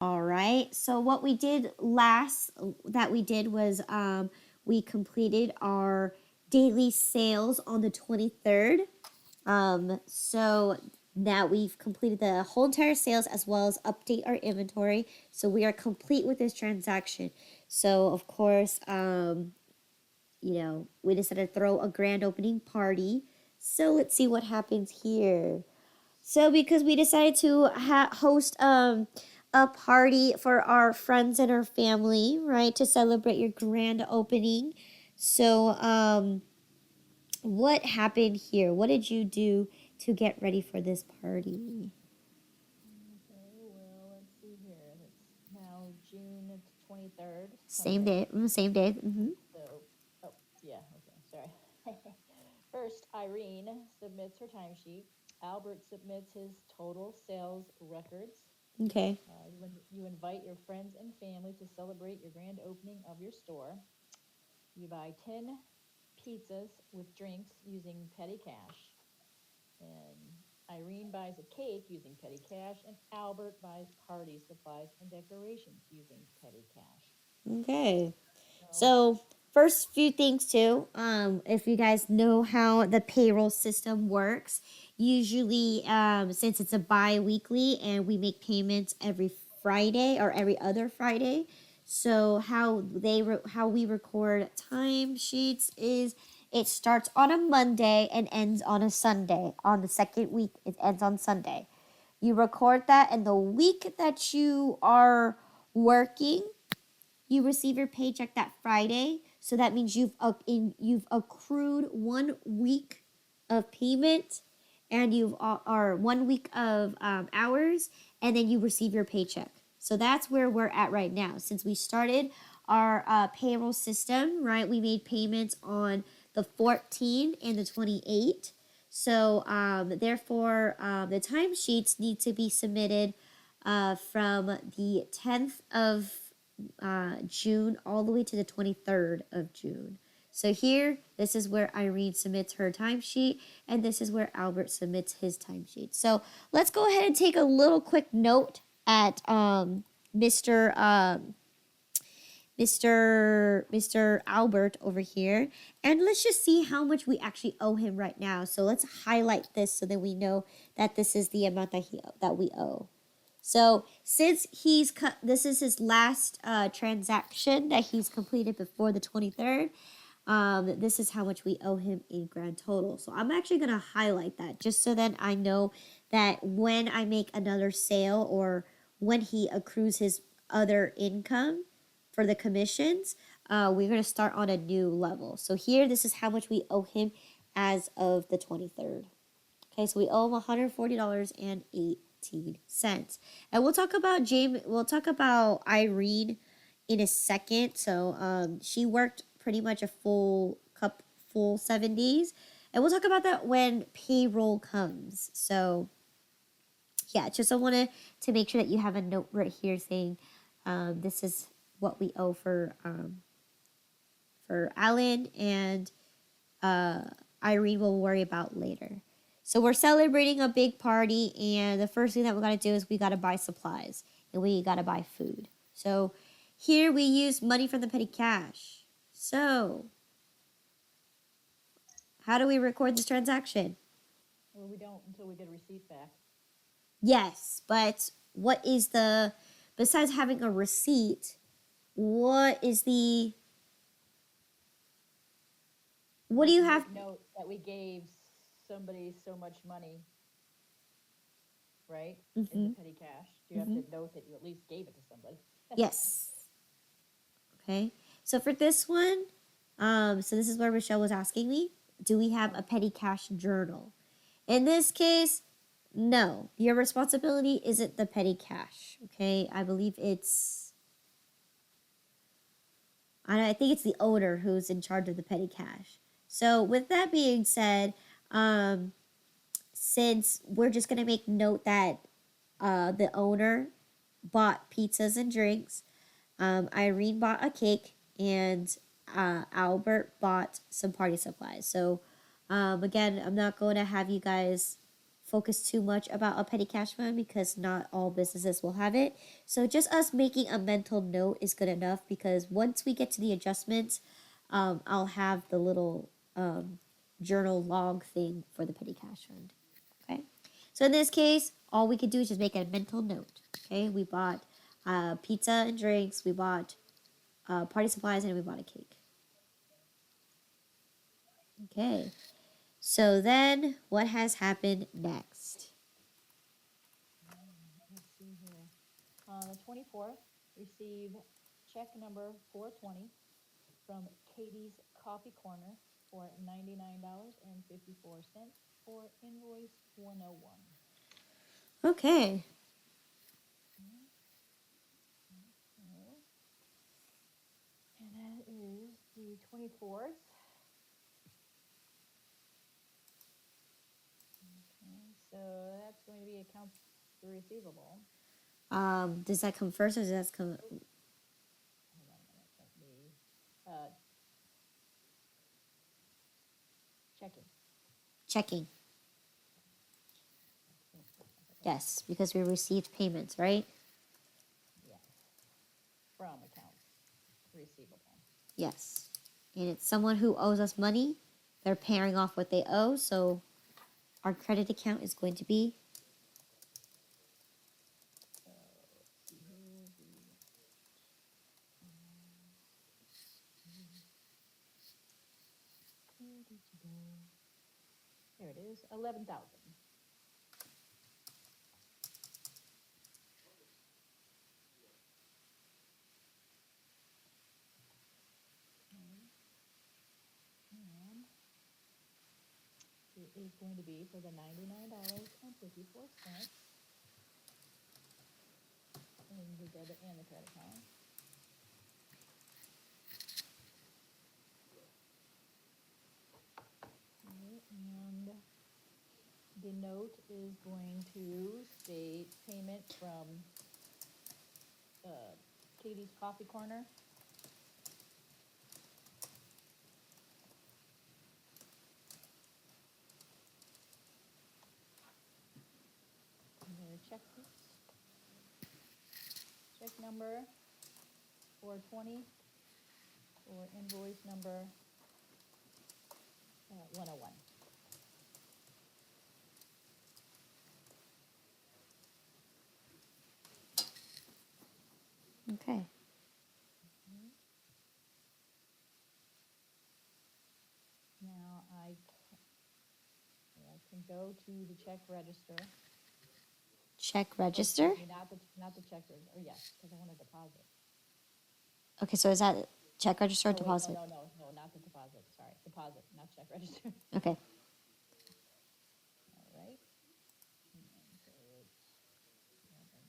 All right. So what we did last that we did was we completed our daily sales on the 23rd. So now we've completed the whole entire sales as well as update our inventory. So we are complete with this transaction. So of course, we decided to throw a grand opening party. So let's see what happens here. So because we decided to host a party for our friends and our family, right, to celebrate your grand opening. So what happened here? What did you do to get ready for this party? Okay, well, let's see here. It's now June 23rd, Same 26th. day, same day. Mm-hmm. So, oh, yeah, okay, sorry. First, Irene submits her timesheet. Albert submits his total sales records. Okay. You invite your friends and family to celebrate your grand opening of your store. You buy 10 pizzas with drinks using petty cash. And Irene buys a cake using petty cash, and Albert buys party supplies and decorations using petty cash. Okay. So, So first few things too. If you guys know how the payroll system works, usually since it's a bi-weekly and we make payments every Friday or every other Friday, so how we record time sheets is it starts on a Monday and ends on a Sunday. On the second week, it ends on Sunday. You record that, and the week that you are working, you receive your paycheck that Friday. So that means you've accrued 1 week of payment, and you've are 1 week of hours, and then you receive your paycheck. So that's where we're at right now. Since we started our payroll system, right? We made payments on the 14th and the 28th. So therefore, the timesheets need to be submitted from the 10th of June all the way to the 23rd of June. So here, this is where Irene submits her timesheet, and this is where Albert submits his timesheet. So let's go ahead and take a little quick note at Mr. Mr. Albert over here, and let's just see how much we actually owe him right now. So let's highlight this so that we know that this is the amount that we owe. So since this is his last transaction that he's completed before the 23rd. This is how much we owe him in grand total. So I'm actually gonna highlight that just so that I know that when I make another sale or when he accrues his other income for the commissions, we're gonna start on a new level. So here, this is how much we owe him as of the 23rd. Okay, so we owe him $140.18. And we'll talk about Irene in a second. So she worked pretty much a full 7 days. And we'll talk about that when payroll comes. So yeah, just I wanted to make sure that you have a note right here saying this is what we owe for Alan, and Irene will worry about later. So we're celebrating a big party, and the first thing that we gotta do is we gotta buy supplies and we gotta buy food. So here we use money from the petty cash. So how do we record this transaction? well, we don't until we get a receipt back. Yes, but besides having a receipt, what do you have? Note that we gave somebody so much money, right? In the petty cash. You have to note that you at least gave it to somebody. Yes. Okay. So for this one, so this is where Michelle was asking me, do we have a petty cash journal? In this case, no. Your responsibility isn't the petty cash. Okay. I believe I think it's the owner who's in charge of the petty cash. So with that being said, since we're just gonna make note that the owner bought pizzas and drinks, Irene bought a cake, and Albert bought some party supplies. So again, I'm not going to have you guys focus too much about a petty cash fund because not all businesses will have it. So just us making a mental note is good enough, because once we get to the adjustments, I'll have the little journal log thing for the petty cash fund. Okay. So in this case, all we could do is just make a mental note. Okay. We bought pizza and drinks. We bought party supplies, and we bought a cake. Okay. So then, what has happened next? Let's see here. On the 24th, receive check number 420 from Katie's Coffee Corner for $99.54 for invoice 101. Okay. And that is the 24th. Okay, so that's going to be accounts receivable. Does that come first, or does that come? Hold on a minute. Let me checking. Checking. Yes, because we received payments, right? Yes. From accounts receivable. Yes. And it's someone who owes us money. They're paying off what they owe, so our credit account is going to be So let's see here. Where did you go? There it is, 11,000. And it is going to be for the $99.54 in the debit and the credit card. Okay, and the note is going to state payment from Katie's Coffee Corner. And their check number 420 or invoice number 101. okay. Now I can go to the check register. Check Oh, register. excuse me, not the check register. Oh, yes, because I want a deposit. Okay, so is that check register or Oh, wait, deposit? no, not the deposit. Sorry, deposit, not check register. Okay. All right. And so it's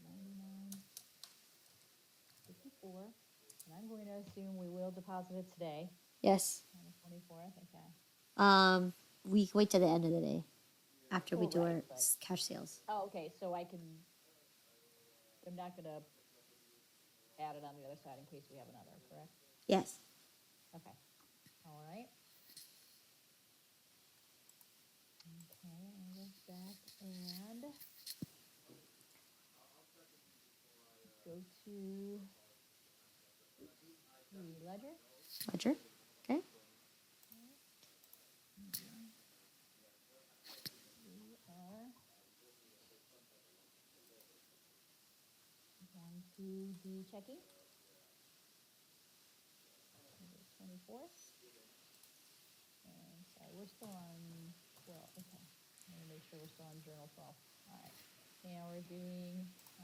99.54, and I'm going to assume we will deposit it today Yes. on the 24th. Okay. We can wait till the end of the day after we Oh, do right, our but- cash sales. Oh, okay. So I'm not gonna add it on the other side in case we have another, correct? Yes. Okay. All right. Okay, I'll go back and go to the ledger. Ledger. Okay. We are going to the checking. 24th. And sorry, we're still on 12. Okay. Let me make sure we're still on journal 12. All right. Now we're doing a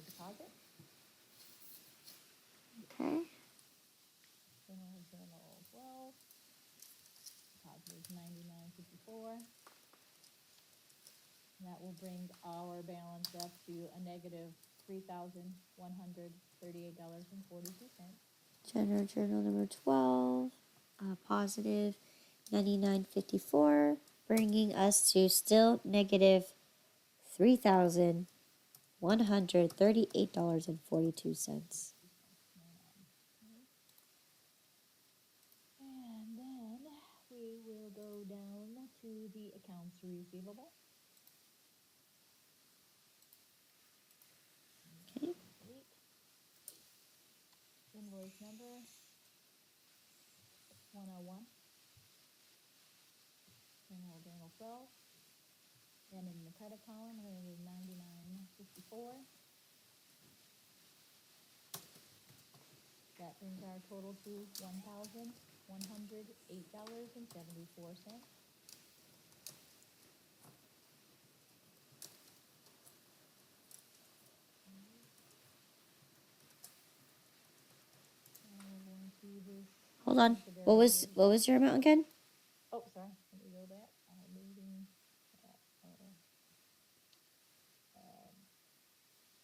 deposit. Okay. Journal 12. Deposit is $99.54. That will bring our balance up to a negative $3,138.42. Journal number 12. Positive 99.54, bringing us to still negative $3,138.42. And then we will go down to the accounts receivable. 12. And in the credit column, we're gonna do 99.54. That brings our total to $1,108.74. And we're going to this. Hold on. What was your amount again? Oh, sorry. Let me go back. I'm moving.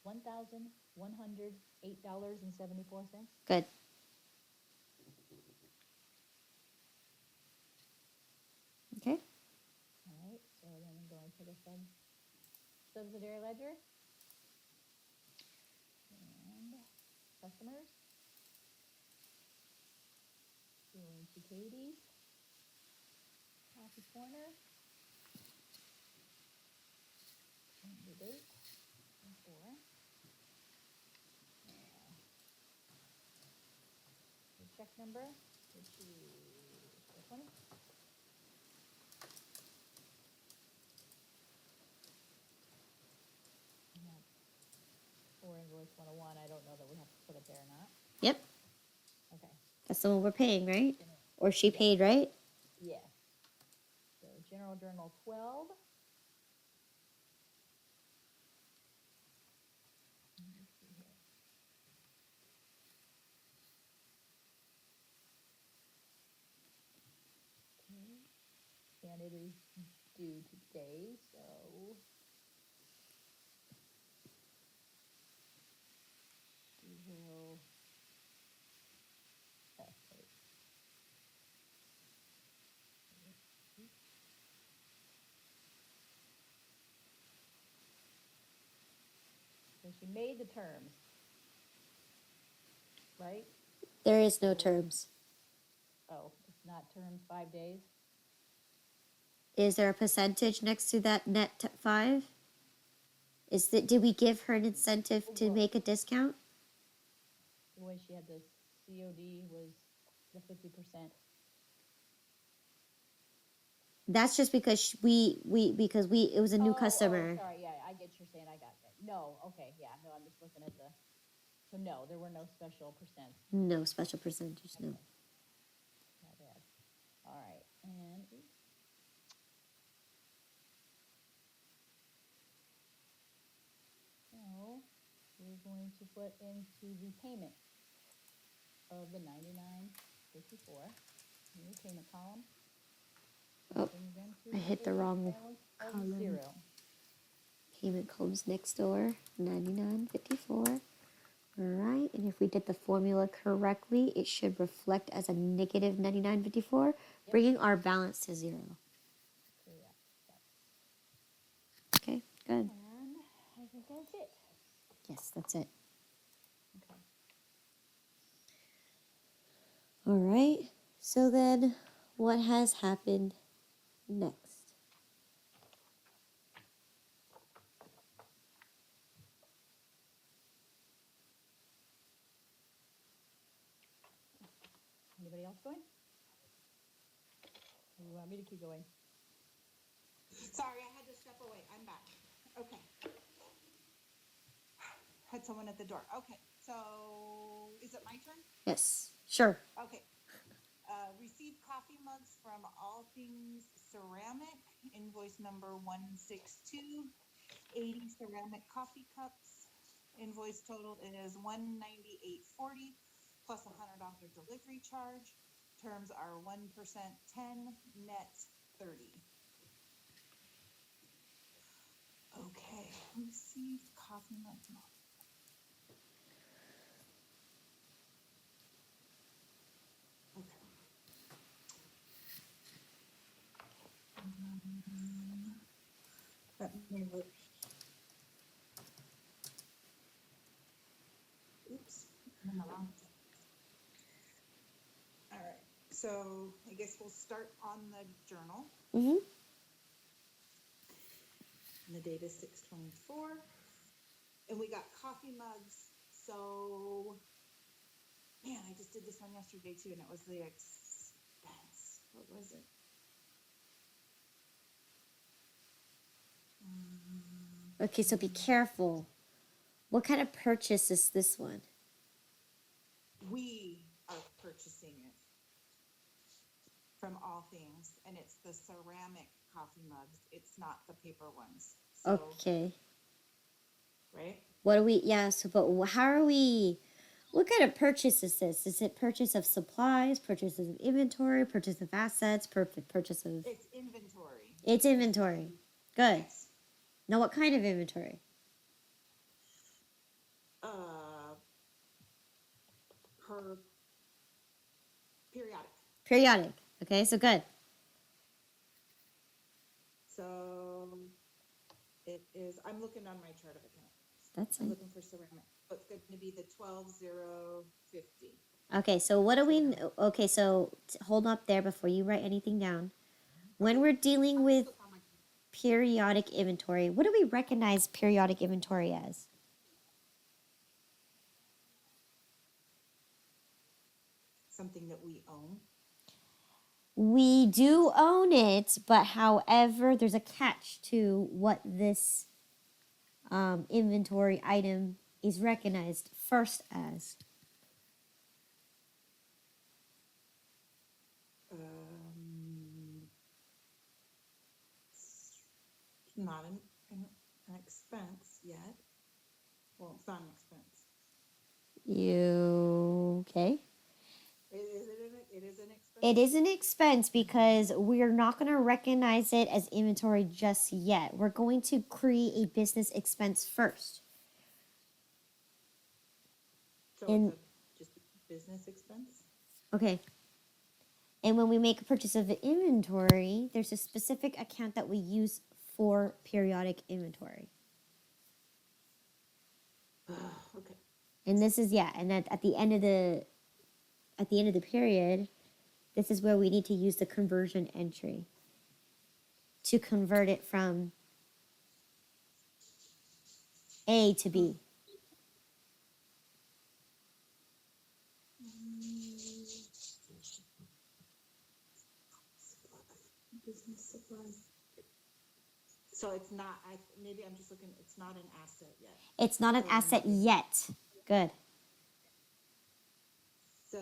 $1,108.74. Good. Okay. All right. So then I'm going to the subsidiary ledger and customers. Going to Katie's coffee corner. And the date for the check number, which is 420. And that's for invoice 101. I don't know that we have to put it there or not. Yep. Okay. That's the one we're paying, right? Or she Yes. paid, right? Yes. So General Journal 12. Let's see here. Okay. And it is due today, so we will. Wait. So she made the terms, right? There is no terms. Oh, it's not terms 5 days? Is there a percentage next to that net 5? Did we give her an incentive to make a discount? The way she had the COD was the 50%. That's just because it was a new customer. Oh, sorry, yeah, I get you're saying. I got that. No, okay, yeah, no, I'm just looking at so no, there were no special percents. No special percentage, no. Okay. My bad. All right, and so we're going to put into the payment of the 99.54 new payment column. Oh, I hit the wrong column. 0. Payment columns next door, 99.54. All right, and if we did the formula correctly, it should reflect as a negative 99.54, bringing our balance to 0. Correct. Okay, good. And I think that's it. Yes, that's it. Okay. All right, so then what has happened next? Anybody else going? Or you want me to keep going? Sorry, I had to step away. I'm back. Okay. Had someone at the door. Okay, so is it my turn? Yes, sure. Okay. Received coffee mugs from All Things Ceramic, invoice number 162, 80 ceramic coffee cups. Invoice total is $198.40 plus $100 delivery charge. Terms are 1% 10, net 30. Okay, received coffee mugs. Okay. Let me look. Oops, I'm in the wrong thing. All right, so I guess we'll start on the journal. Mm-hmm. And the date is 6/24. And we got coffee mugs. So, man, I just did this one yesterday too, and it was the expense. What was it? Okay, so be careful. What kind of purchase is this one? We are purchasing it from All Things, and it's the ceramic coffee mugs. It's not the paper ones. So, Okay. right? What do we, yeah, so, but how are we, what kind of purchase is this? Is it purchase of supplies, purchase of inventory, purchase of assets, purchase of, It's inventory. it's inventory. Good. Yes. Now, what kind of inventory? Per periodic. Periodic. Okay, so good. So it is, I'm looking on my chart of accounts. That's I'm it. looking for ceramic. So it's going to be the 12,050. Okay, so what do we, okay, so hold up there before you write anything down. When we're dealing I'll with just look on my periodic inventory, what do we recognize periodic inventory as? something that we own. We do own it, but however, there's a catch to what this inventory item is recognized first as. Not an expense yet. Well, it's not an expense. You okay? It is an expense. It is an expense because we're not going to recognize it as inventory just yet. We're going to create a business expense first. So And- it's just a business expense. Okay. And when we make a purchase of the inventory, there's a specific account that we use for periodic inventory. Okay. And this is and at the end of the period, this is where we need to use the conversion entry to convert it from A to B. Business supplies. So it's not. Maybe I'm just looking. It's not an asset yet. It's not an asset yet. Good. So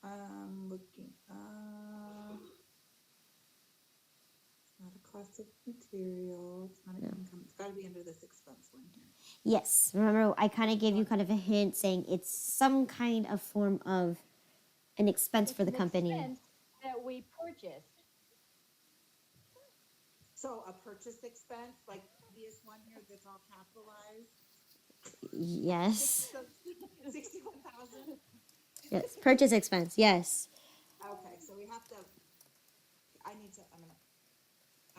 I'm looking. It's not a cost of material. It's not an income. It's got to be under this expense one here. Yes. Remember, I kind of gave you kind of a hint saying it's some kind of form of an expense for the company. Expense that we purchased. So a purchase expense, like this one here, that's all capitalized. Yes. So 61,000. Yes. Purchase expense. Yes. Okay, so we have to. I need to. I'm gonna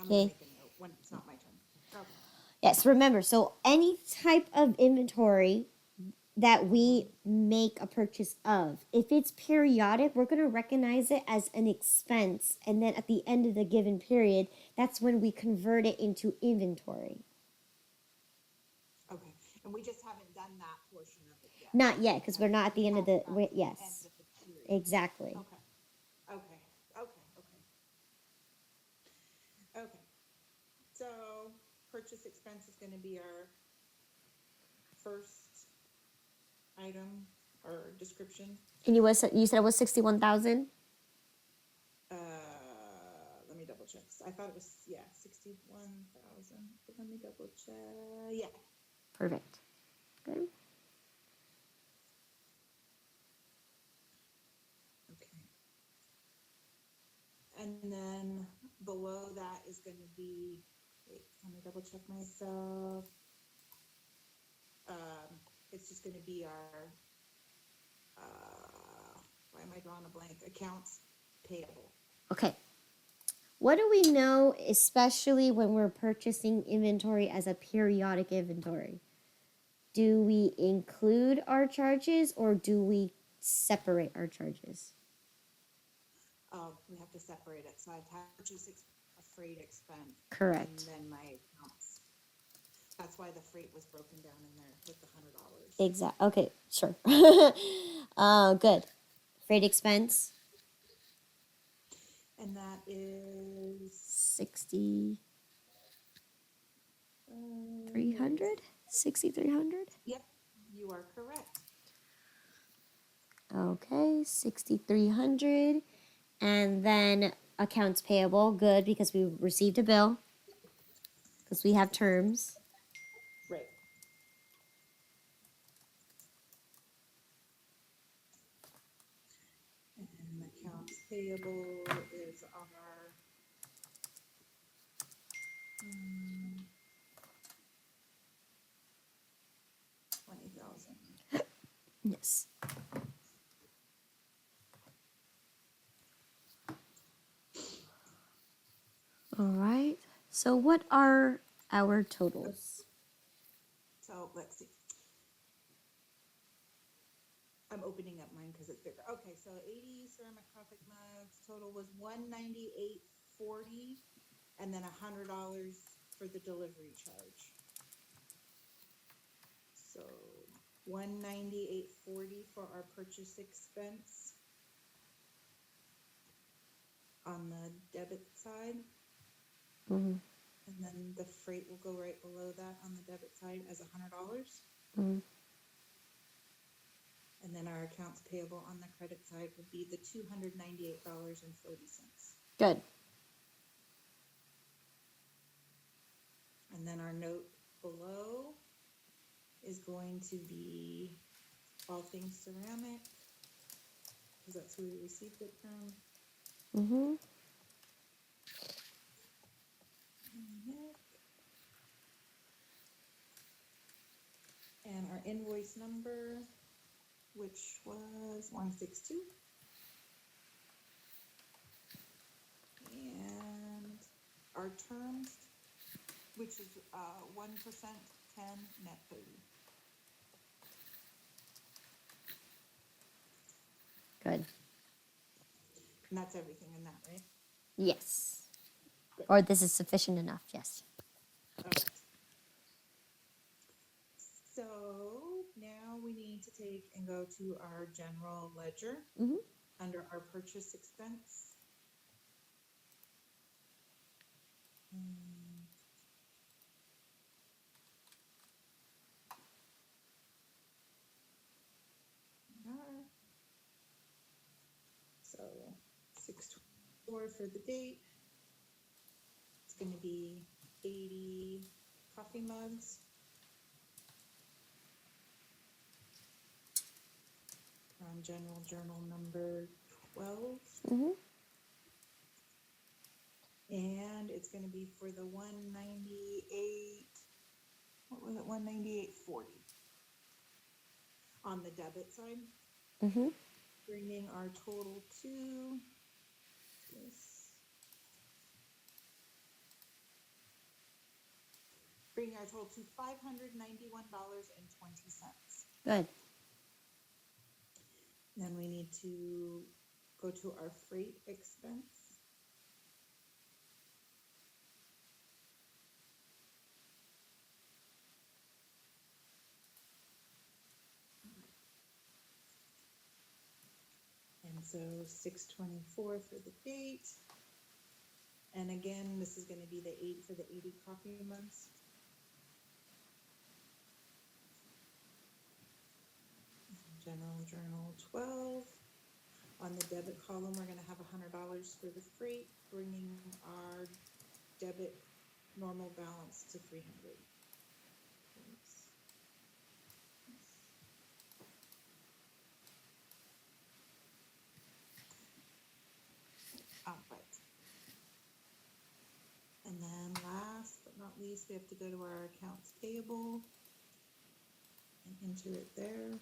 Okay. make a note when it's not my turn. Okay. Yes. Remember, so any type of inventory that we make a purchase of, if it's periodic, we're going to recognize it as an expense. And then at the end of the given period, that's when we convert it into inventory. Okay, and we just haven't done that portion of it yet. Not yet, because we're not at the end of the, End yes, of the period. exactly. Okay. So purchase expense is going to be our first item or description. And you said it was 61,000? Let me double check. I thought it was 61,000. But let me double check. Yeah. Perfect. Good. Okay. And then below that is going to be. Wait, let me double check myself. It's just going to be our. Why am I drawing a blank? Accounts payable. Okay. What do we know, especially when we're purchasing inventory as a periodic inventory? Do we include our charges or do we separate our charges? We have to separate it. So I've had purchase a freight expense. Correct. And then my accounts. That's why the freight was broken down in there with the $100. Exactly. Okay, sure. Good. Freight expense. And that is 6,300? 6,300? Yep, you are correct. Okay, 6,300. And then accounts payable, good, because we received a bill, because we have terms. Right. And accounts payable is our 20,000. Yes. All right. So what are our totals? So let's see. I'm opening up mine because it's bigger. Okay, so 80 ceramic coffee mugs. Total was $198.40, and then $100 for the delivery charge. So $198.40 for our purchase expense on the debit side, Mm-hmm. and then the freight will go right below that on the debit side as $100. Mm-hmm. And then our accounts payable on the credit side would be the $298.40. Good. And then our note below is going to be all things ceramic, because that's who we received it from. Mm-hmm. And our invoice number, which was 162. And our terms, which is 1%, 10, net 30. Good. And that's everything in that, right? Yes. Good. Or this is sufficient enough, yes. All right. So now we need to take and go to our general ledger Mm-hmm. under our purchase expense. So 6/24 for the date. It's going to be 80 coffee mugs. On general journal number 12. Mm-hmm. And it's going to be for the 198, what was it, 198.40 on the debit side, Mm-hmm. bringing our total to this, bringing our total to $591.20. Good. Then we need to go to our freight expense. And so 6/24 for the date. And again, this is going to be the 8 for the 80 coffee mugs. General journal 12. On the debit column, we're going to have $100 for the freight, bringing our debit normal balance to 300. All right. And then last but not least, we have to go to our accounts payable and enter it there.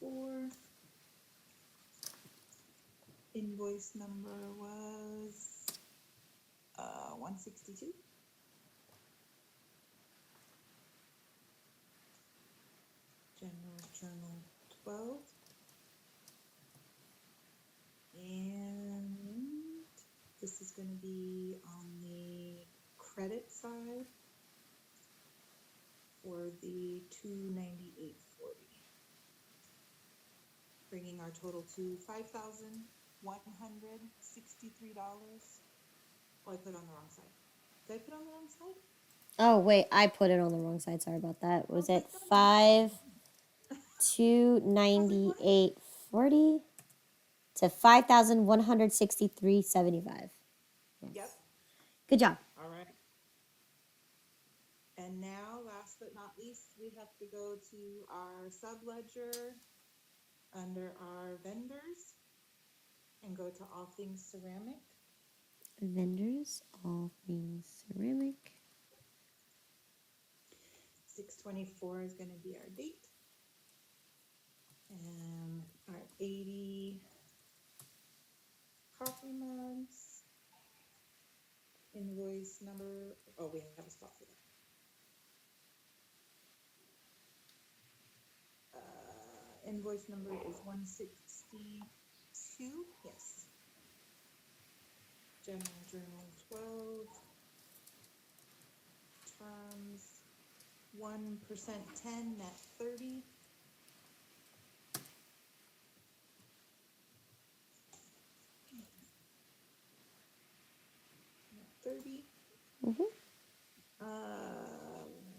$624. Invoice number was 162. General journal 12. And this is going to be on the credit side. for the $298.40, bringing our total to $5,163. Oh, I put it on the wrong side. Did I put it on the wrong side? Oh wait, I put it on the wrong side. Sorry about that. Was Okay, it no, you're good. 5,298.40 to 5,163.75? Yes. Yep. Good job. All right. And now, last but not least, we have to go to our subledger under our vendors and go to all things ceramic. Vendors, all things ceramic. 6/24 is going to be our date. And our 80 coffee mugs. Invoice number, oh, we have a spot for that. Invoice number is 162. Yes. General Journal 12. Terms 1% 10, net 30. Net 30. Mm-hmm.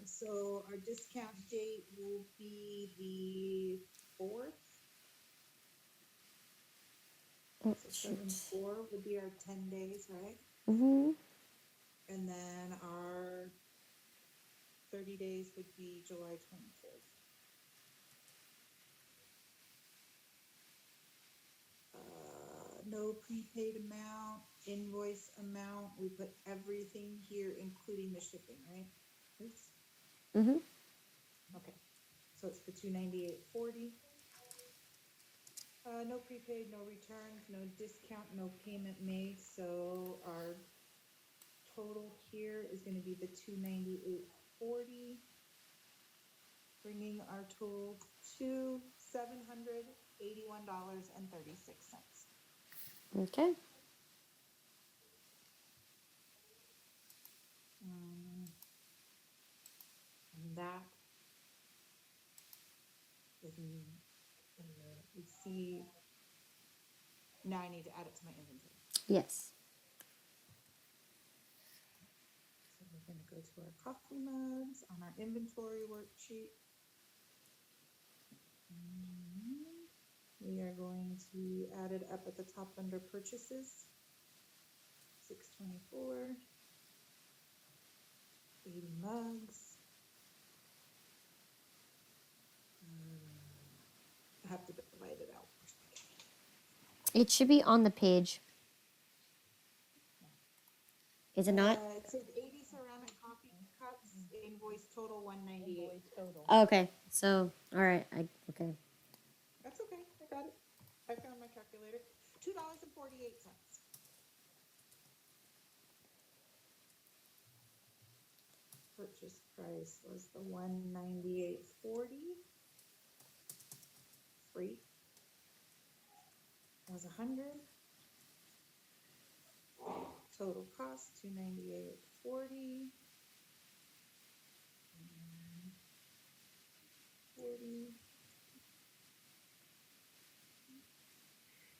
So our discount date will be the 4th. Oh, So shoot. 7/4 would be our 10 days, right? Mm-hmm. And then our 30 days would be July 24th. No prepaid amount, invoice amount. We put everything here, including the shipping, right? Oops. Mm-hmm. Okay. So it's the $298.40. No prepaid, no returns, no discount, no payment made. So our total here is going to be the $298.40, bringing our total to $781.36. Okay. And that is, let's see, now I need to add it to my inventory. Yes. So we're going to go to our coffee mugs on our inventory worksheet. We are going to add it up at the top under purchases. 6/24, 80 mugs. I have to divide it out. It should be on the page. Is it not? It says 80 ceramic coffee cups, invoice total 198. Invoice total. Okay. So, all right. Okay. That's okay, I got it. I found my calculator. $2.48. Purchase price was the 198.40. Freight was 100. Total cost 298.40. 40.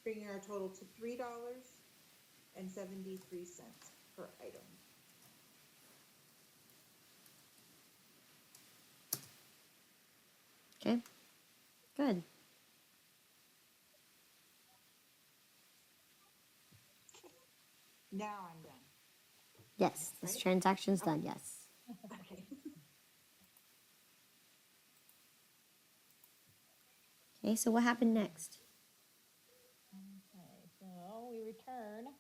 Bringing our total to $3.73 per item. Okay. Good. Now I'm done. Yes. This Right? transaction's Okay. done. Yes. Okay. Okay. So what happened next? Okay, so we return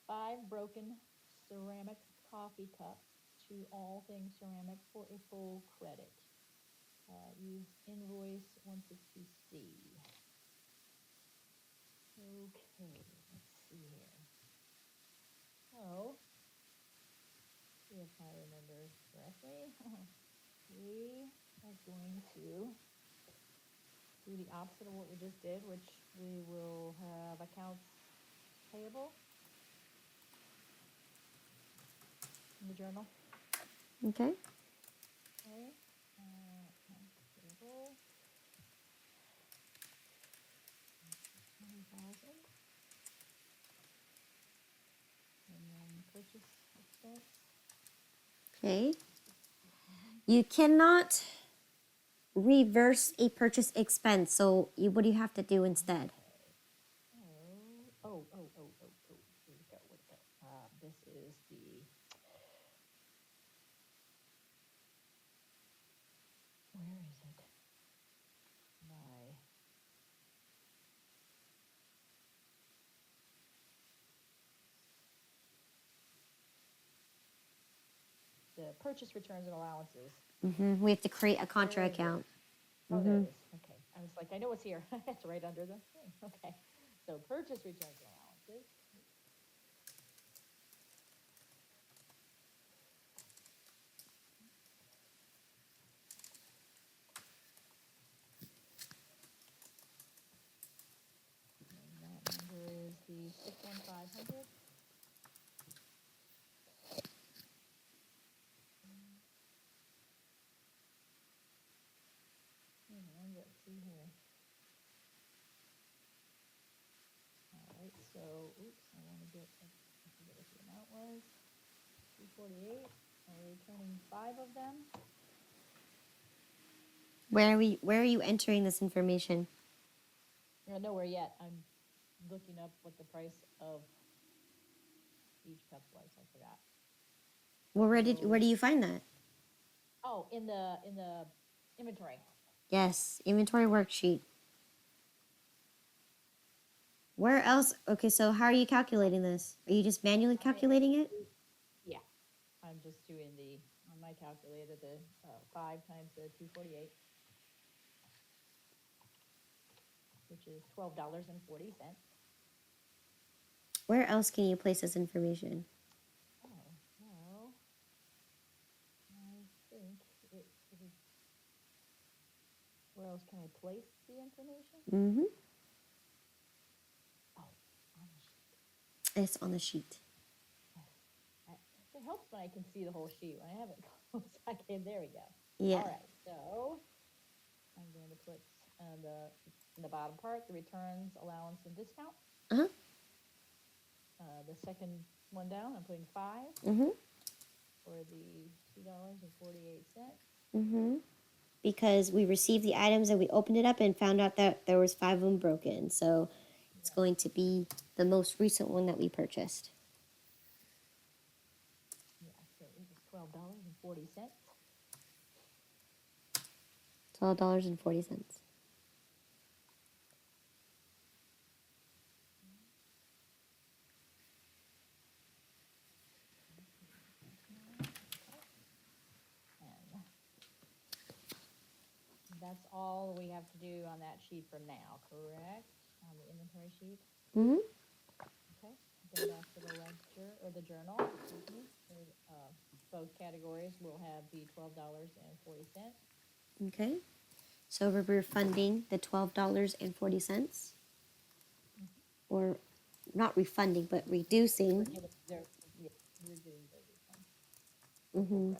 5 broken ceramic coffee cups to All Things Ceramic for a full credit. Use invoice 160C. Okay, let's see here. So, if I remember correctly, we are going to do the opposite of what we just did, which we will have accounts payable in the journal. Okay. Okay, 1,000. And then purchase expense. Okay. You cannot reverse a purchase expense. So what do you have to do instead? Oh. Where'd it go? This is the, where is it? My, the purchase returns and allowances. We have to create a contra Where is it? account. Oh, there it is. Okay. I was like, I know it's here. It's right under the thing. Okay. So purchase returns and allowances. And that number is the 61500. And let's see here. All right, so, oops, I want to get, I forget what the amount was. 248. We're returning 5 of them. Where are you entering this information? Nowhere yet. I'm looking up what the price of each cup was. I forgot. Well, where do you find that? Oh, in the inventory. Yes, inventory worksheet. Where else? Okay, so how are you calculating this? Are you just manually calculating it? Yeah, I'm just doing on my calculator, the 5 times the 248, which is $12.40. Where else can you place this information? Oh, well, I think it is, where else can I place the information? Mm-hmm. Oh, on the sheet. It's on the sheet. It helps when I can see the whole sheet. When I have it closed, there we go. Yeah. All right, so I'm going to put in the bottom part, the returns, allowance, and discount. Uh-huh. The second one down, I'm putting 5 Mm-hmm. for the $2.48. Mm-hmm. Because we received the items and we opened it up and found out that there was 5 of them broken. So it's going to be the most recent one that we purchased. Yeah, so it was $12.40. $12.40. And that's all we have to do on that sheet for now, correct? On the inventory sheet? Mm-hmm. Okay, go back to the ledger, or the journal, excuse me. Both categories will have the $12.40. Okay. So we're refunding the $12.40. Or not refunding, but reducing. We're getting the refund. Mm-hmm.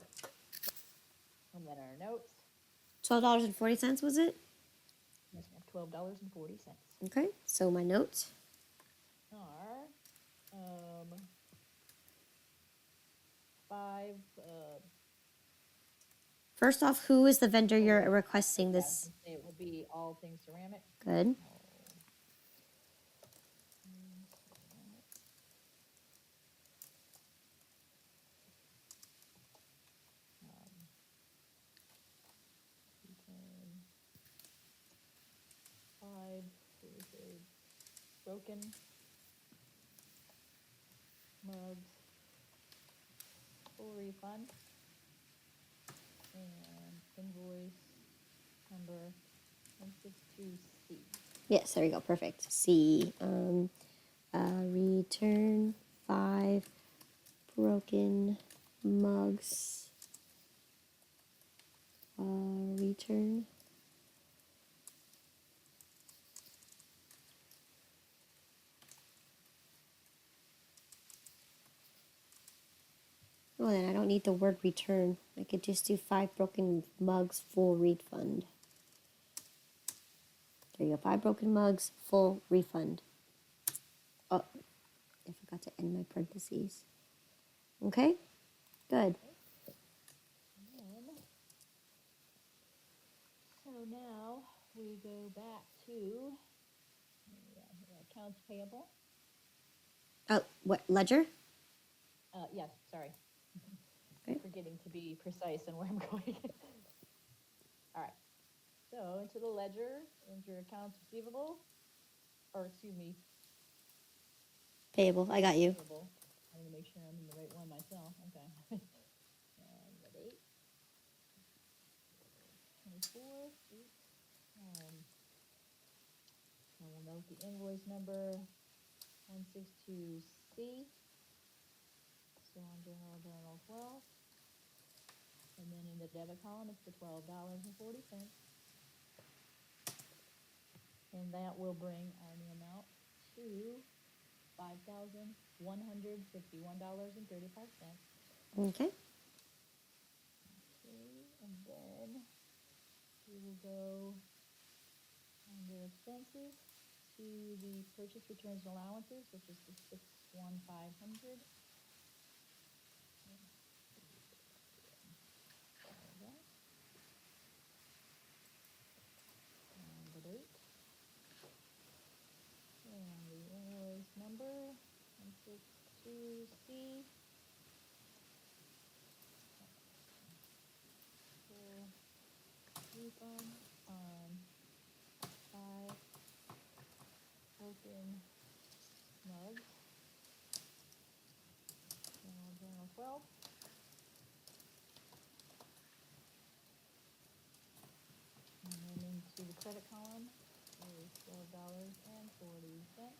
And then our notes. $12.40 was it? Yes, ma'am, $12.40. Okay. So my notes. Are, 5, First off, who is the vendor you're requesting yeah, I was this? gonna say it will be All Things Ceramic. Good. Ceramic. 5, broken mugs, full refund, and invoice number 162C. Yes, there we go. Perfect. C. Return 5 broken mugs. Return. Oh, then I don't need the word return. I could just do 5 broken mugs, full refund. There you go. 5 broken mugs, full refund. Oh, I forgot to end my parentheses. Okay, good. And then, so now we go back to accounts payable. Oh, what, ledger? Yes, sorry. Okay. Forgetting to be precise in where I'm going. All right. So into the ledger, enter accounts receivable, or excuse me, Payable, I got you. payable. I want to make sure I'm in the right one myself. Okay. And the date, 24. Oops. And we'll note the invoice number 162C. Still on journal 12. And then in the debit column, it's the $12.40. And that will bring our new amount to $5,161.35. Okay. Okay, and then we will go under expenses to the purchase returns and allowances, which is the 61500. And the date. And the invoice number 162C. Full refund on 5 broken mugs. Journal 12. And then into the credit column is $12.40.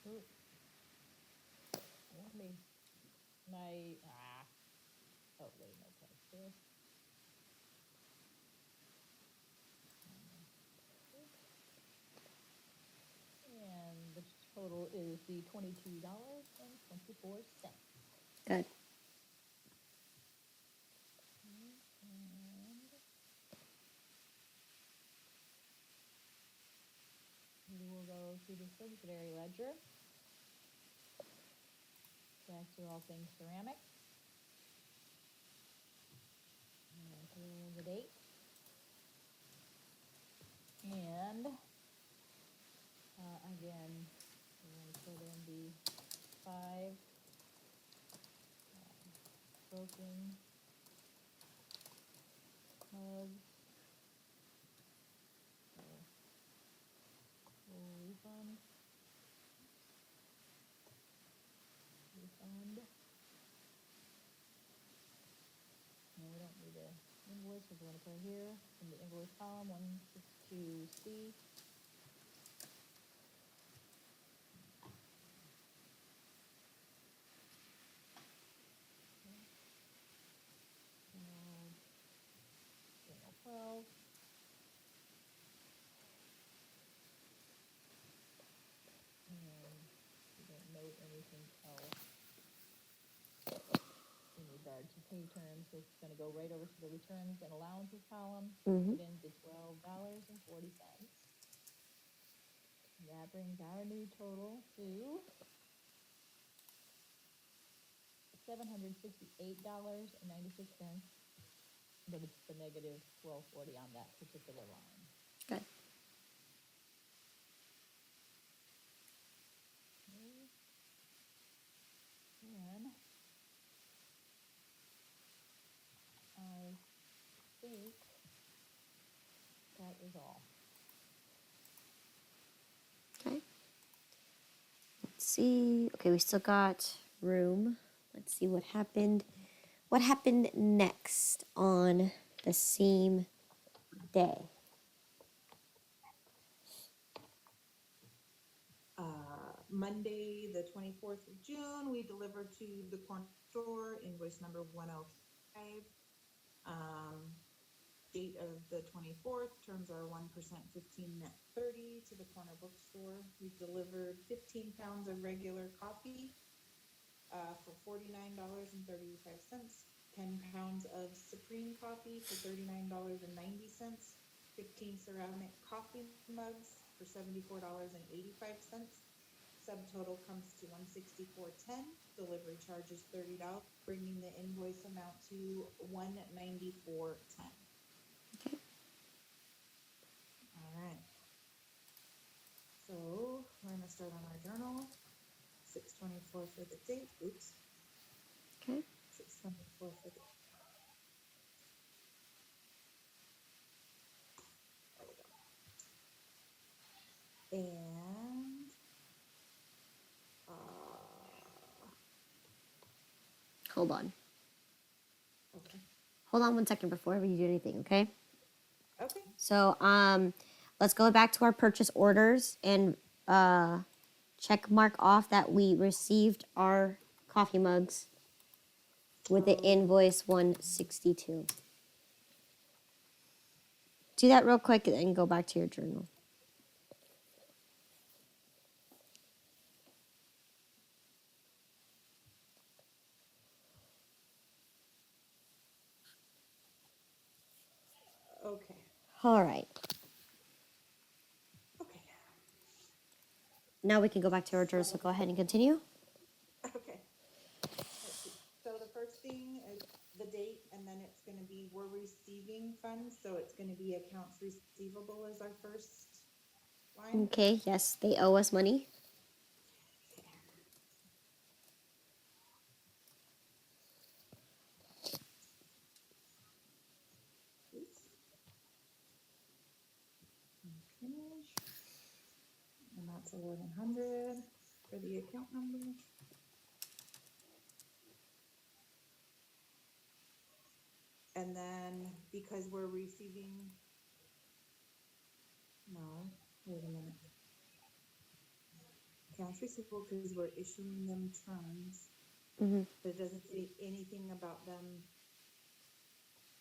Oh, let me, oh wait, no place there. And the total is the $22.24. Good. And we will go to the subsidiary ledger. Back to all things ceramic. And here the date. And again, we're going to put in the 5 broken mugs. So, full refund. And we don't need an invoice, we're going to put it here in the invoice column 162C. Journal 12. And we don't note anything else in regard to pay terms. It's going to go right over to the returns and allowances column. Mm-hmm. Put in the $12.40. That brings our new total to $768.96. But it's the negative 1240 on that particular line. Good. Okay. And I think that is all. Okay. Let's see. Okay, we still got room. Let's see what happened. What happened next on the same day? Monday, the 24th of June, we delivered to the corner store, invoice number 105. Date of the 24th, terms are 1%, 15 net 30 to the corner bookstore. We delivered 15 pounds of regular coffee. for $49.35, 10 pounds of Supreme coffee for $39.90, 15 ceramic coffee mugs for $74.85. Subtotal comes to $164.10. Delivery charge is $30, bringing the invoice amount to $194.10. Okay. All right. So we're gonna start on our journal. 6/24 for the date. Oops. Okay. 6/24 for the. There we go. And Hold on. okay. Hold on 1 second before you do anything, okay? Okay. So let's go back to our purchase orders and check mark off that we received our coffee mugs with the So invoice 162. Do that real quick and go back to your journal. okay. All right. Okay. Now we can go back to our journal, so go ahead and continue. Okay. Let's see. So the first thing is the date, and then it's going to be we're receiving funds, so it's going to be accounts receivable as our first line. Okay, yes, they owe us money. Okay. Oops. Okay. And that's 1,100 for the account number. And then because we're receiving, no, wait a minute. Accounts receivable because we're issuing them terms, Mm-hmm. but it doesn't say anything about them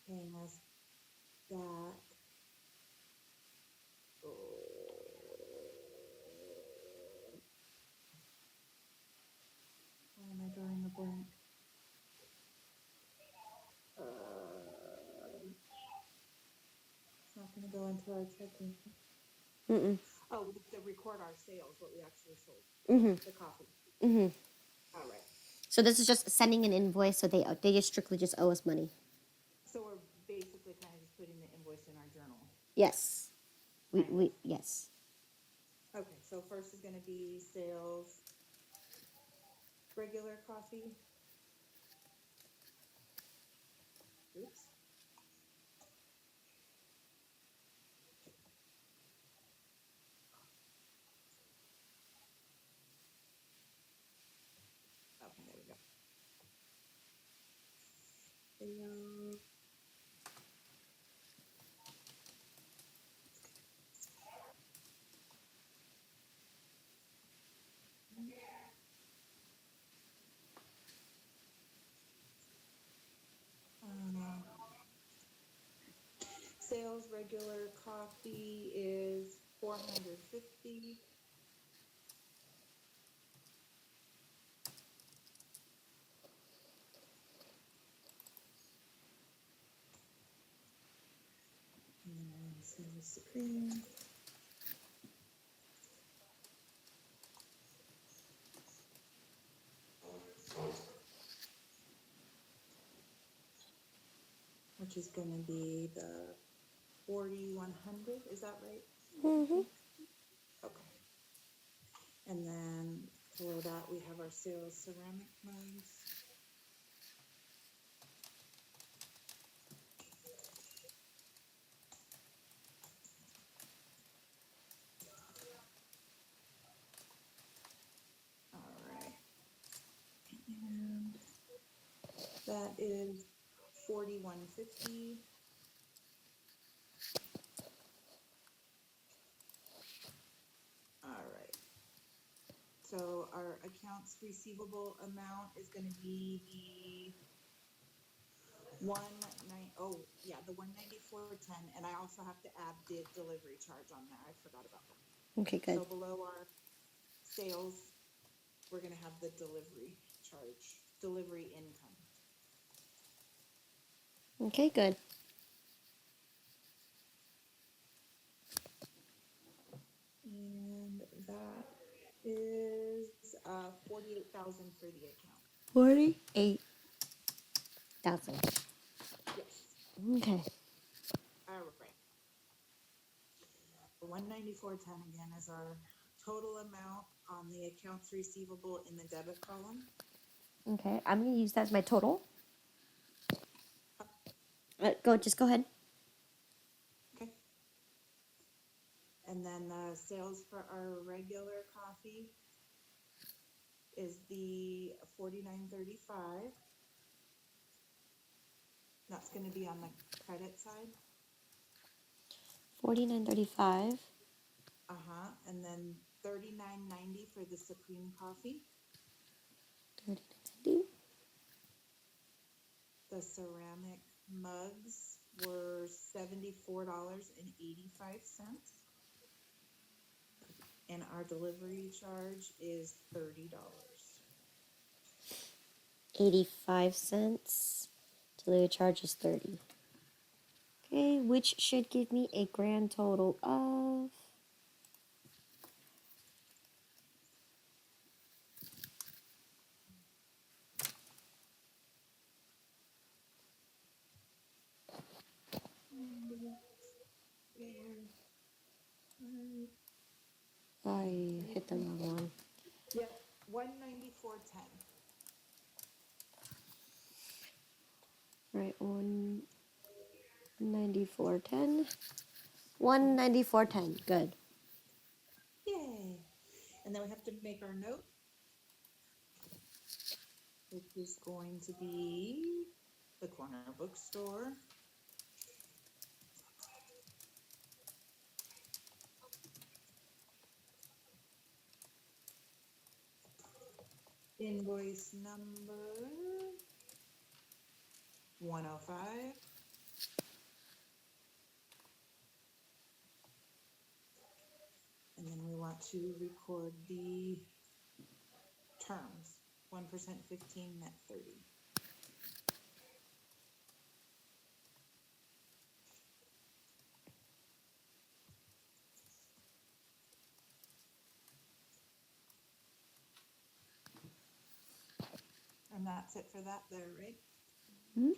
paying us back. Why am I drawing a blank? It's not going to go into our checking. Mm-mm. Oh, we have to record our sales, what we actually sold, Mm-hmm. the coffee. Mm-hmm. All right. So this is just sending an invoice, so they just strictly just owe us money. So we're basically kind of just putting the invoice in our journal. Yes. Kind of. Yes. Okay, so first is going to be sales, regular coffee. Oops. Okay, there we go. Sales. Sales regular coffee is 450. And sales supreme. Which is going to be the 4,100. Is that right? Mm-hmm. Okay. And then below that, we have our sales ceramic mugs. All right. And that is 4,150. All right. So our accounts receivable amount is going to be the 194.10, and I also have to add the delivery charge on there. I forgot about that. Okay, good. So below our sales, we're going to have the delivery charge, delivery income. Okay, good. And that is 48,000 for the account. 48,000. Yes. Okay. All right. 194.10 again is our total amount on the accounts receivable in the debit column. Okay, I'm gonna use that as my total. Just go ahead. Okay. And then the sales for our regular coffee is the 49.35. That's going to be on the credit side. 49.35. And then 39.90 for the Supreme coffee. 39.90. The ceramic mugs were $74.85. And our delivery charge is $30. 85 cents. Delivery charge is 30. Okay, which should give me a grand total of I hit the wrong one. Yep, 194.10. Right, 194.10. 194.10. Good. Yay! And then we have to make our note, which is going to be the corner bookstore. Invoice number 105. And then we want to record the terms, 1% 15, net 30. And that's it for that there, right? Hmm?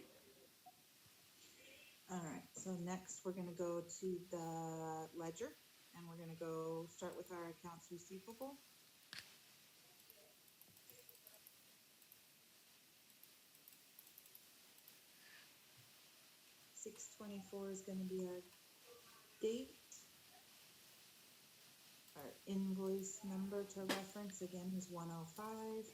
All right, so next we're gonna go to the ledger and we're gonna go start with our accounts receivable. $624 is gonna be our date. Our invoice number to reference again is 105.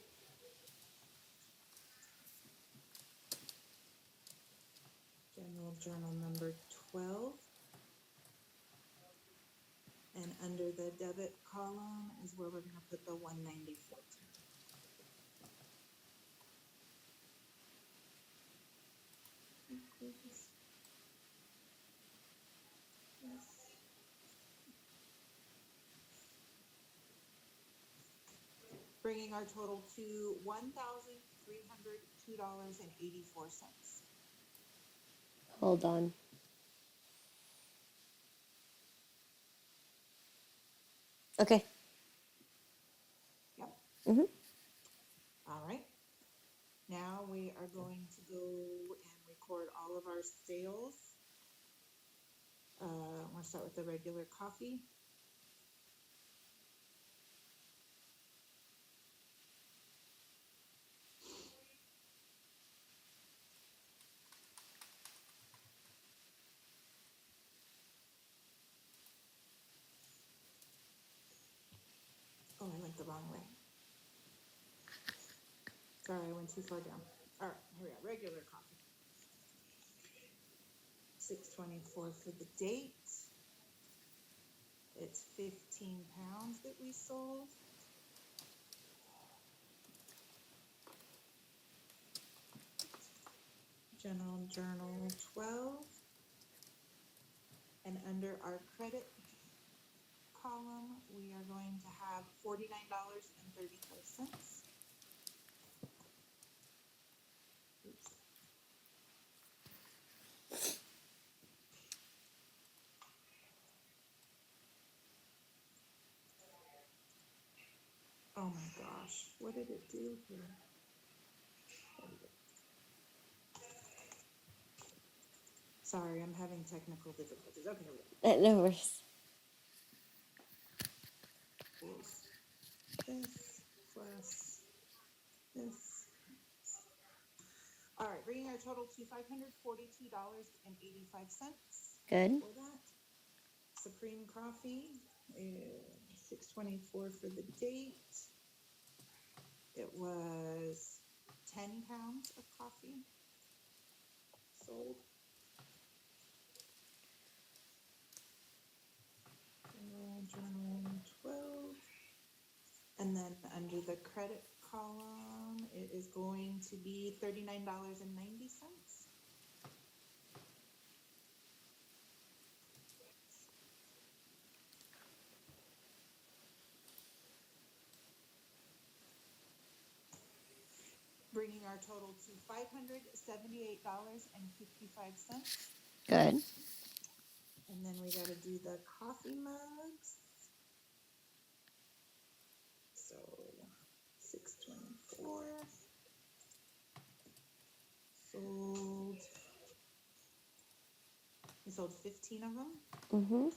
General journal number 12. And under the debit column is where we're gonna put the 194. Bringing our total to $1,302.84. Hold on. Okay. Yep. Mm-hmm. All right. Now we are going to go and record all of our sales. I'm gonna start with the regular coffee. Oh, I went the wrong way. Sorry, I went too far down. All right, here we are, regular coffee. 624 for the date. It's 15 pounds that we sold. General journal 12. And under our credit column, we are going to have $49.35. Oh my gosh, what did it do here? There we go. Sorry, I'm having technical difficulties. Okay, here we go. No worries. Equals this plus this. All right, bringing our total to $542.85 Good. for that. Supreme Coffee is $6.24 for the date. It was 10 pounds of coffee sold. Journal 12. And then under the credit column, it is going to be $39.90. Bringing our total to $578.55. Good. And then we got to do the coffee mugs. So 624 sold. We sold 15 of them. Mm-hmm.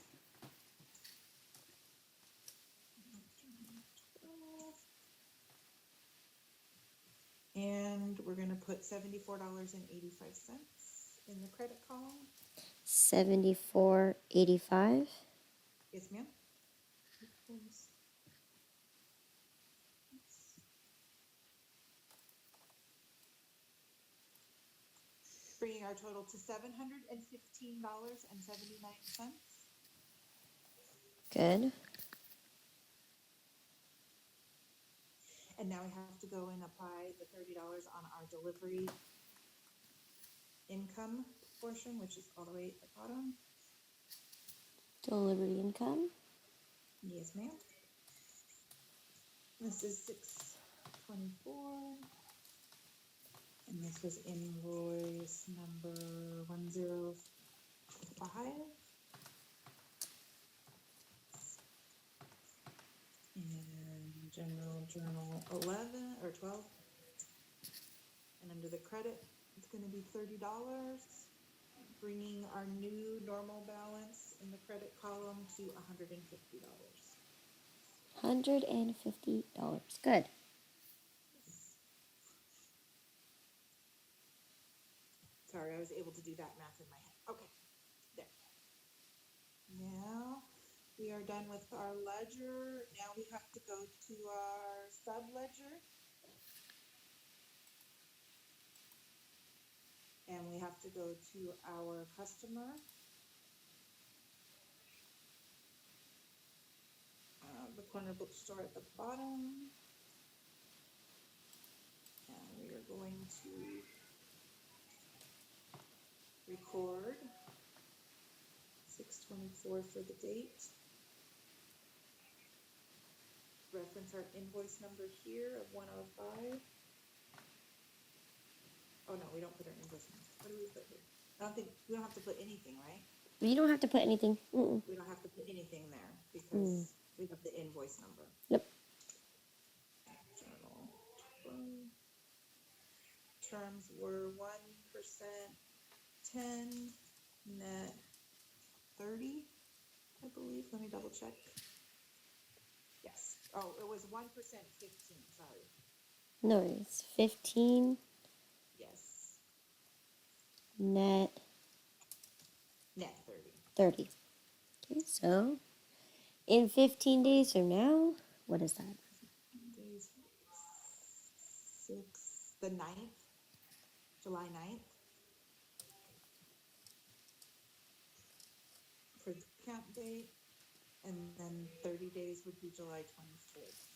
And we're going to put $74.85 in the credit column. 74.85. Yes, ma'am. Bringing our total to $715.79. Good. And now we have to go and apply the $30 on our delivery income portion, which is all the way at the bottom. Delivery income. Yes, ma'am. This is 624. And this was invoice number 105. And general journal 11 or 12. And under the credit, it's going to be $30, bringing our new normal balance in the credit column to $150. $150. Good. Sorry, I was able to do that math in my head. Okay, there. Now we are done with our ledger. Now we have to go to our sub ledger. And we have to go to our customer. The corner bookstore at the bottom. And we are going to record 624 for the date. Reference our invoice number here of 105. Oh no, we don't put our invoice number. What do we put here? I don't think we don't have to put anything, right? You don't have to put anything. Mm-mm. We don't have to put anything there because we have the invoice number. Yep. Journal 12. Terms were 1%, 10, net 30, I believe. Let me double check. Yes. Oh, it was 1%, 15. Sorry. No, it's 15 Yes. net Net 30. 30. Okay, so in 15 days from now, what is that? Days 6, the 9th, July 9th. For the count date, and then 30 days would be July 24th.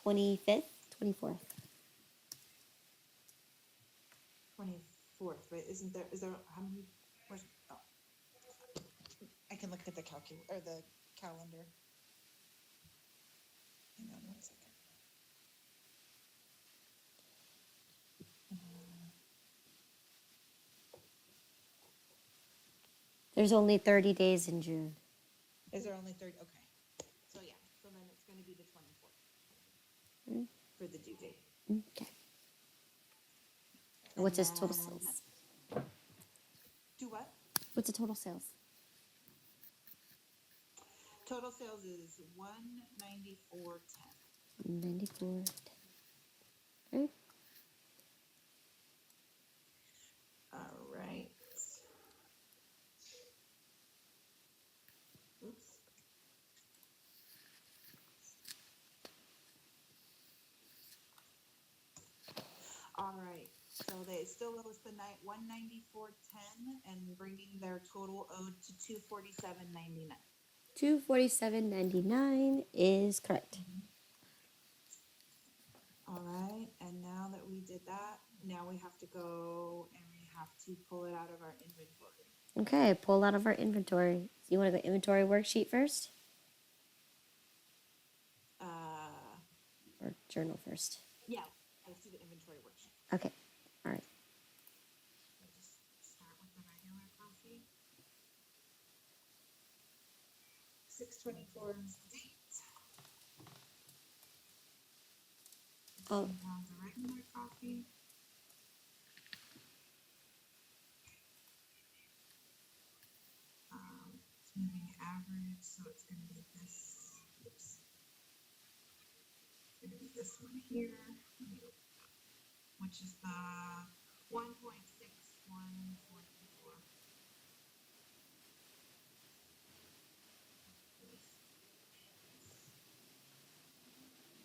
25th, 24th. 24th, right? Is there, how many, where's, oh. I can look at the calculator, or the calendar. Hang on 1 second. There's only 30 days in June. Is there only 30? Okay. So yeah, so then it's going to be the 24th. for the due date. Okay. And What's his total then- sales? Do what? What's the total sales? Total sales is 194.10. 94. Okay. All right. Oops. All right. So they still owe us the night 194.10 and bringing their total owed to 247.99. 247.99 is correct. All right. And now that we did that, now we have to go and we have to pull it out of our inventory. Okay, pull out of our inventory. So you want to go inventory worksheet first or journal first? Yeah. Let's do the inventory worksheet. Okay. All right. We'll just start with the regular coffee. 624 is the date. Oh. 10 pounds of regular coffee. It's moving average, so it's going to be this. Oops. It's going to be this one here, which is the 1.6144.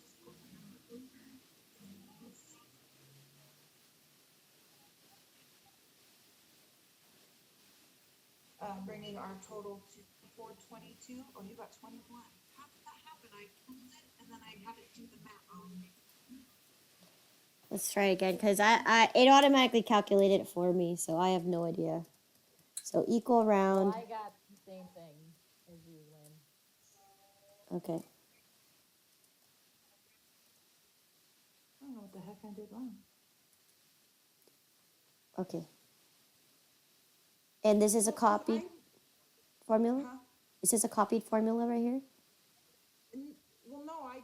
Just pull the number over. Bringing our total to 422. Oh, you got 21. How did that happen? I pulled it and then I had it do the math. Oh, Let's try again because it automatically calculated it for me, so I have no idea. So equal Well, round. I got the same thing as you, Lynn. Okay. I don't know what the heck I did wrong. Okay. And this is a copied formula? Huh? Is this a copied formula right here? Well, no, I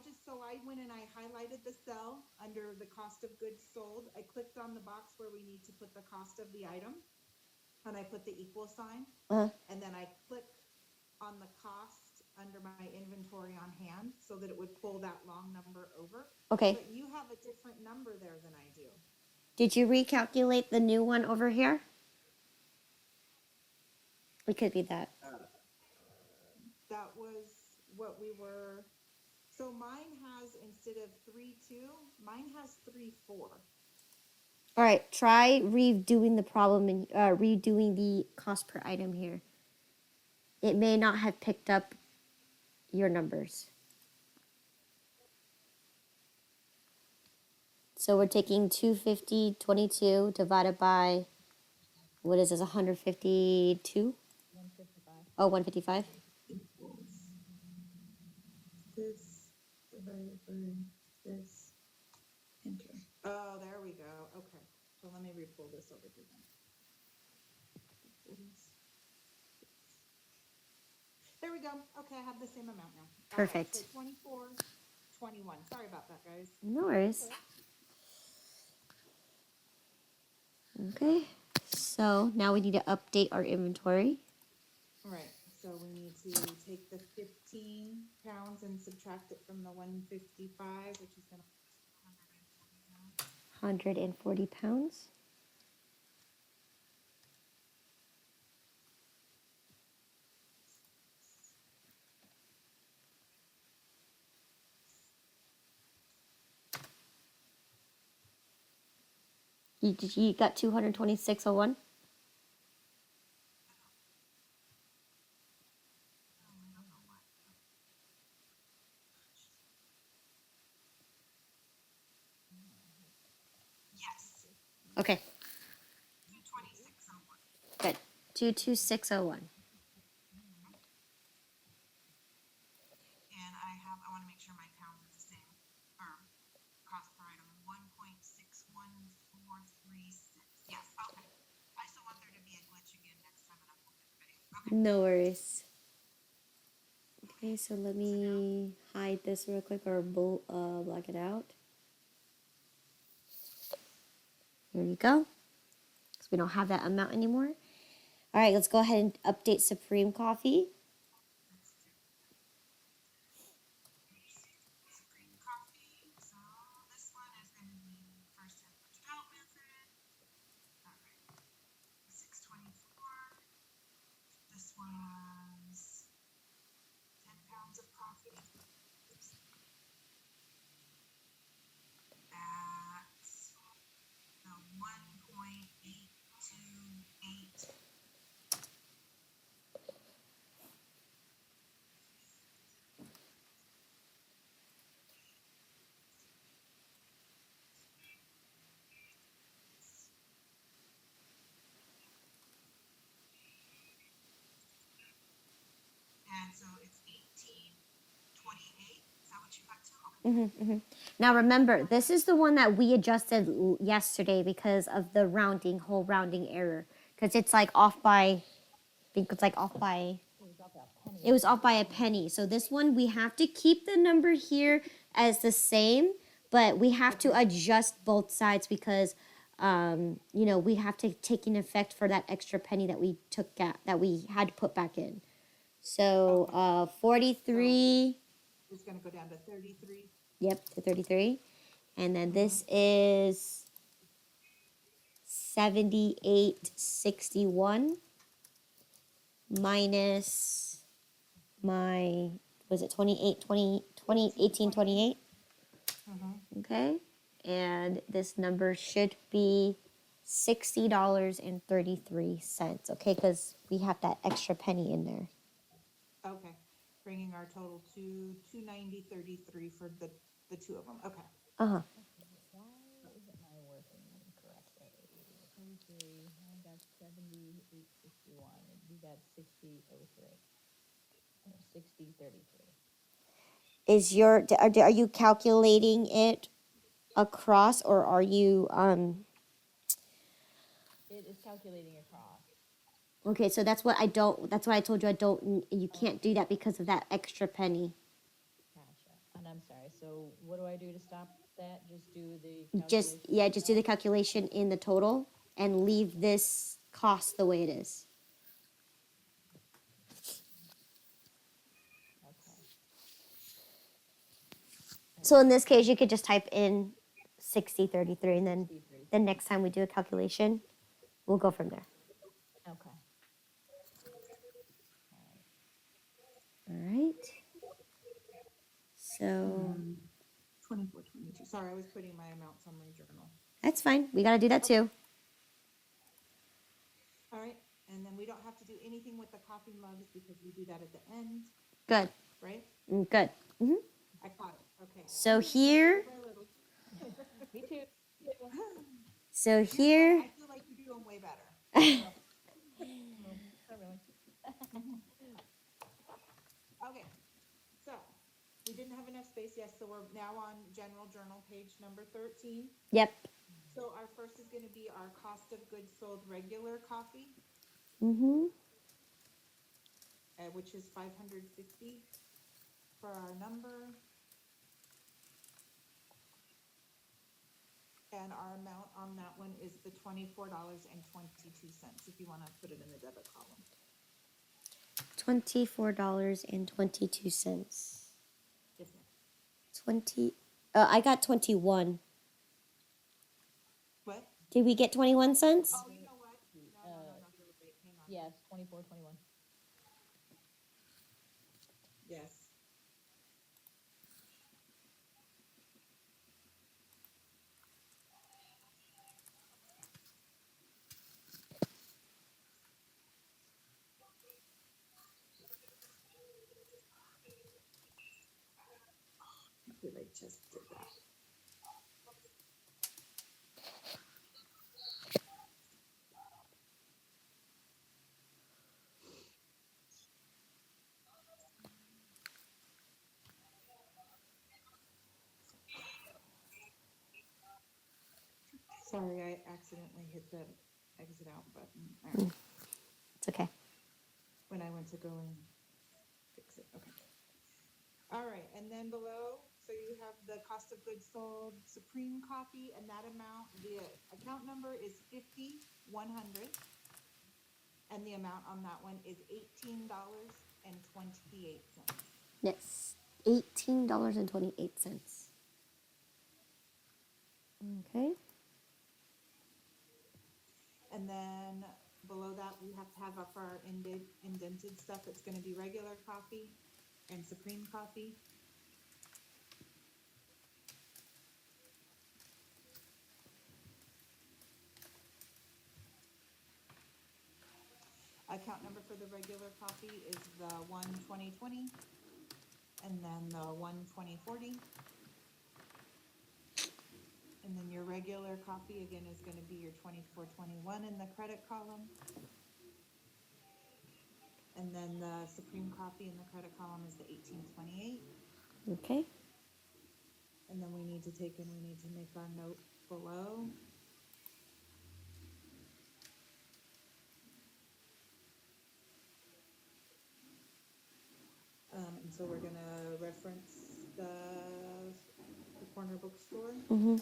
went and I highlighted the cell under the cost of goods sold. I clicked on the box where we need to put the cost of the item and I put the equal sign. Uh-huh. And then I click on the cost under my inventory on hand so that it would pull that long number over. Okay. But you have a different number there than I do. Did you recalculate the new one over here? It could be that. That was what we were. So mine has, instead of 3.2, mine has 3.4. All right, try redoing the problem and redoing the cost per item here. It may not have picked up your numbers. So we're taking 250.22 divided by, what is this, 152? 155. Oh, 155? Equals this divided by this. Enter. Oh, there we go. Okay. So let me re-pull this over here then. There we go. Okay, I have the same amount now. Perfect. All right, so 24.21. Sorry about that, guys. No worries. Okay, so now we need to update our inventory. All right, so we need to take the 15 pounds and subtract it from the 155, which is going to 140 pounds. You got 226.01? yes, Okay, 226.01. good. 226.01. And I want to make sure my pounds are the same, or cost per item, 1.61436. Yes, okay. I still want there to be a glitch again next time and I'll pull the video. Okay. No worries. Okay, so let me hide this real quick or block it out. Here you go. Because we don't have that amount anymore. All right, let's go ahead and update Supreme Coffee. Supreme coffee. So this one is going to be first half pushed out method. All right. 624. This was 10 pounds of coffee. Oops. At the 1.828. And so it's 1828. Is that what you got to? Okay. Now remember, this is the one that we adjusted yesterday because of the whole rounding error. Because it's like off by, I think it's like off by, It was off a penny. it was off by a penny. So this one, we have to keep the number here as the same, but we have to adjust both sides because, we have to take in effect for that extra penny that we that we had to put back in. So, 43. It's going to go down to 33. Yep, to 33. And then this is 78.61 minus my, was it 18.28? Okay. And this number should be $60.33. Okay, because we have that extra penny in there. Okay. Bringing our total to 290.33 for the two of them. Okay. Uh-huh. Why isn't mine working correctly? 33, I got 78.61, and you got 60.03. 60.33. Is are you calculating it across, or are you It is calculating across. okay, so that's what I told you you can't do that because of that extra penny. Gotcha. And I'm sorry, so what do I do to stop that? Just do the Just calculation? just do the calculation in the total and leave this cost the way it is. Okay. So in this case, you could just type in 60.33, and then 60.33. the next time we do a calculation, we'll go from there. Okay. All right. So 24.22. Sorry, I was putting my amounts on my journal. that's fine. We got to do that too. All right. And then we don't have to do anything with the coffee mugs because we do that at the end, Good. right? Good. I caught it. Okay. So here, Me too. so I here, feel like you're doing way better. No, not really. Okay. So we didn't have enough space. Yes. So we're now on general journal page number 13. yep. So our first is going to be our cost of goods sold regular coffee, which is 550 for our number. And our amount on that one is the $24.22, if you want to put it in the debit column. $24.22. Yes, ma'am. I got 21. What? Did we get 21 cents? Oh, you know what? No. Wait, hang on. Yes, 24.21. Yes. Did I just did that? Sorry, I accidentally hit the exit out button. All right. It's okay. When I went to go and fix it. Okay. All right. And then below, So you have the cost of goods sold Supreme Coffee, and that amount, the account number is 50-100, and the amount on that one is $18.28. Yes, $18.28. Okay. And then below that, we have to have up for our indented stuff. It's going to be regular coffee and Supreme Coffee. Account number for the regular coffee is the 12020, and then the 12040. And then your regular coffee again is going to be your 2421 in the credit column. And then the Supreme Coffee in the credit column is the 1828. Okay. And then we need to make our note below. And so we're gonna reference the corner bookstore. Mm-hmm.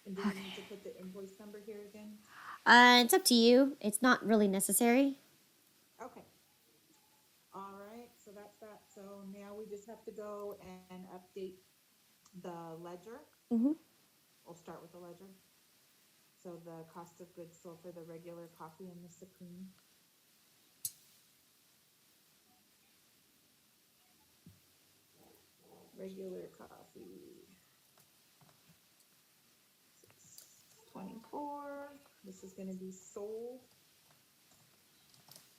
And do we need to put the invoice number here again? It's up to you. It's not really necessary. Okay. All right, so that's that. So now we just have to go and update the ledger. Mm-hmm. We'll start with the ledger. So the cost of goods sold for the regular coffee and the Supreme. Regular coffee. 624. This is going to be sold.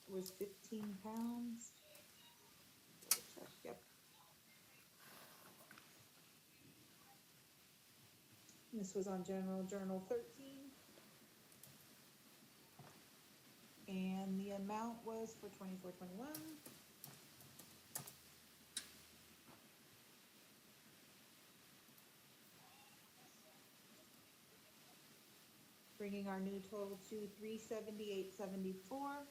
It was 15 pounds. Double check. Yep. This was on General Journal 13. And the amount was for 2421. Bringing our new total to 378.74.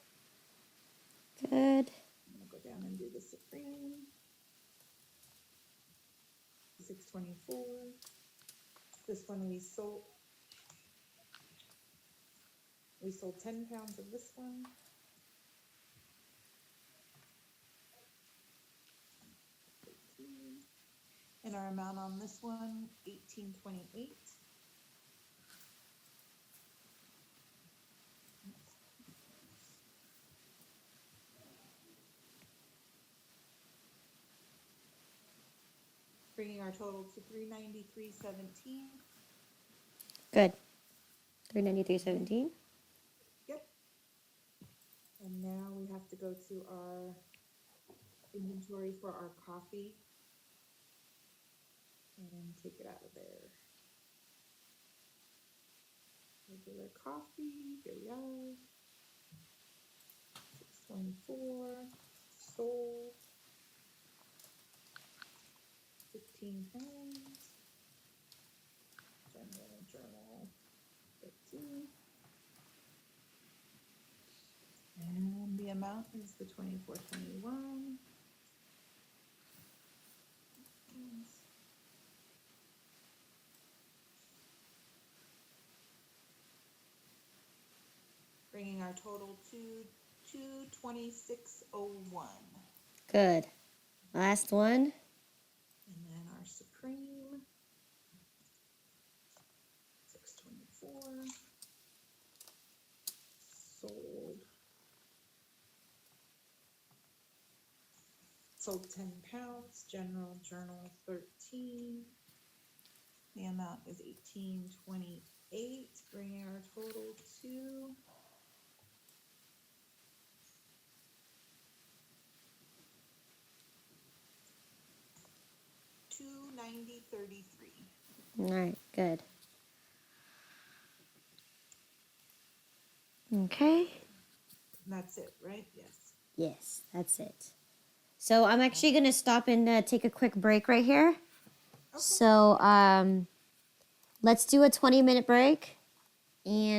Good. I'm gonna go down and do the Supreme. 624. This one we sold 10 pounds of this one. And our amount on this one, 1828. Bringing our total to 393.17. Good. 393.17. Yep. And now we have to go to our inventory for our coffee and take it out of there. Regular coffee, here we are. 624, sold. 15 pounds. General Journal 13. And the amount is the 2421. Bringing our total to 226.01. Good. Last one. And then our Supreme 624. Sold 10 pounds. General Journal 13. The amount is 1828, bringing our total to 290.33. All right. Good. Okay. That's it, right? Yes. Yes, that's it. So I'm actually going to stop and take a quick break right here. Okay. So let's do a 20-minute break. and